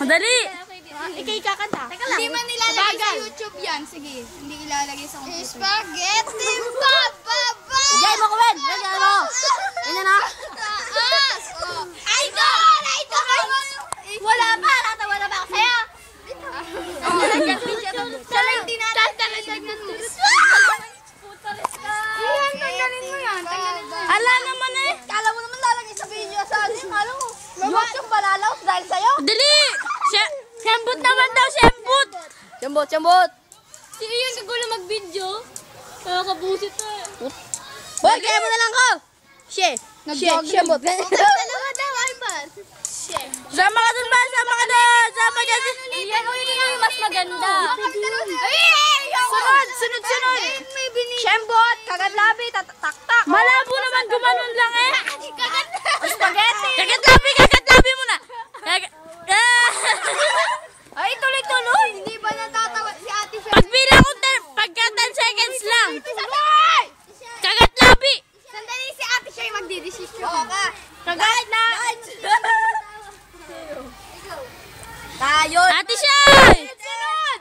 Madali! Ikay kakanta. Hindi man nilalagay sa YouTube yan. Sige, hindi ilalagay sa computer. Spaghetti bababa! Jay mo, Kuwen! Lagyan mo! Ina na! Taas! Idol! Idol! Wala pa! Natawa na ba ako sa'yo? Siya lang hindi natin. Tanggalin mo. Tanggalin mo yan. Ala naman eh! Kala mo naman lalagay sa video sa ano yung kala mo. YouTube balalaw dahil sa'yo. Dali! Siyembot naman daw, siyembot! Siyembot, siyembot! Si Ian kagulo mag-video. Nakakabusit na eh. Boy, kaya mo na lang ko! Siyembot. Dalawa daw, Ivan. Sama ka dun ba? Sama ka dun! Sama ka dun! Iyan, yung mas maganda. Sunod! Siyembot, kagadlabi, tak-tak. Malabo naman gumanon lang eh! Spaghetti! Kagatlabi muna! Ay, tuloy-tuloy! Hindi ba natatawa si Ate Sher? Pagbilang ko pagka 10 seconds lang! Kagatlabi! Sandali si Ate Sher magdidesisyon. Oo ka. Kagad na! Tayo! Ate Shay! Sunod!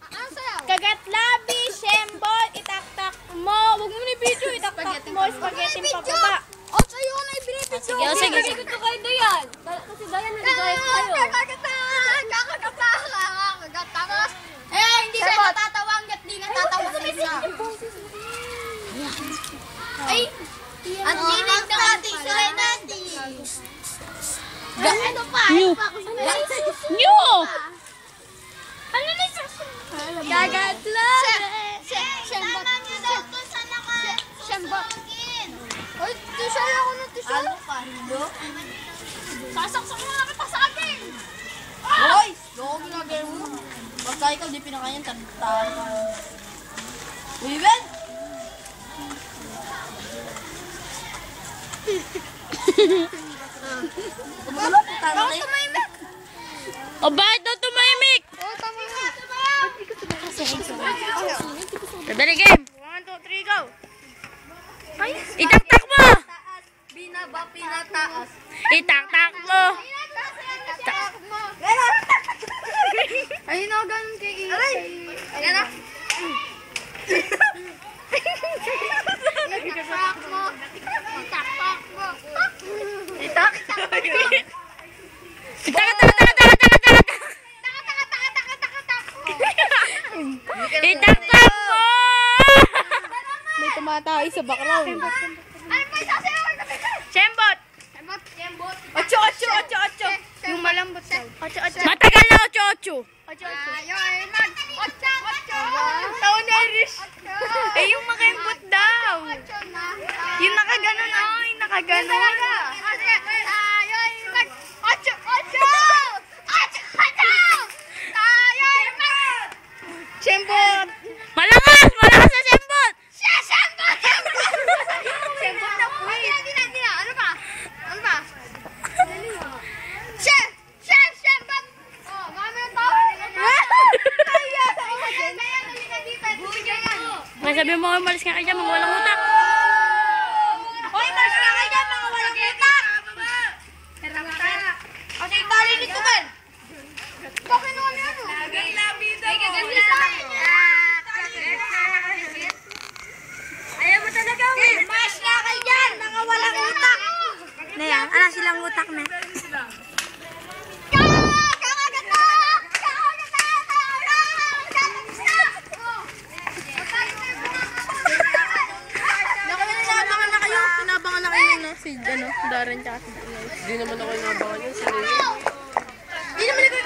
Ano sayaw? Kagatlabi, siyembot, itaktak mo. Huwag mo ni video, itaktak mo. Spaghetti pababa. O, sa'yo ko na ibinibidyo. Sige. Sige ko kay Dayan. Kasi Dayan nag-diet kayo. Kakagata. Eh, hindi siya natatawa hanggat di natatawa sa isa. Ay! Ang tinig ng ating Serenity. Ano pa? New! Ano na siya? Gagatlabi. Siyembot. Ay, t-shirt ako ng t-shirt. Ano ka? Hilo? Sasaksak mo na kita sa akin. Hoy! Loko ginagay mo. Basta ikaw di pinakayan, tantahan ka. Wiwen! Ano? Tama na yun. O bakit daw tumahimik? Oh, tama na. Dali game! 1, 2, 3, go! Itaktak mo! Binaba, pinataas. Itaktak mo! Ayun na, ganun kay Ian. Ayan na. Itakpak mo. Itakpak mo. Itak! Itaktak mo! May tumatay sa background. Ano pa isasayaw? Siyembot! Siyembot. 8. Yung malambot daw. Matagal na 8-8. Ayoy, mag. 8. Taon na Irish. Eh, yung makaimbot daw. Yung nakaganon, ay, nakaganon. Ayoy, mag. 8. Ayoy, mag. Siyembot. Malakas! Malakas na siyembot! Siyembot. Siyembot na po eh. Hindi na. Ano ba? Siyembot. Oh, mami na tao. May sabi mo, umalis ka kaya mga walang utak. Hoy, mas na kayo dyan, mga walang utak. Okay, tali nito ba? Bakit naman yan? Labi daw. Ayaw mo talaga. Mas na kayo dyan, mga walang utak. Na yan, ala silang utak na. Tinabangan na kayo. Tinabangan na kayo na si Darren tsaka si Daniel. Hindi naman ako inabangan yun. Hindi naman ikaw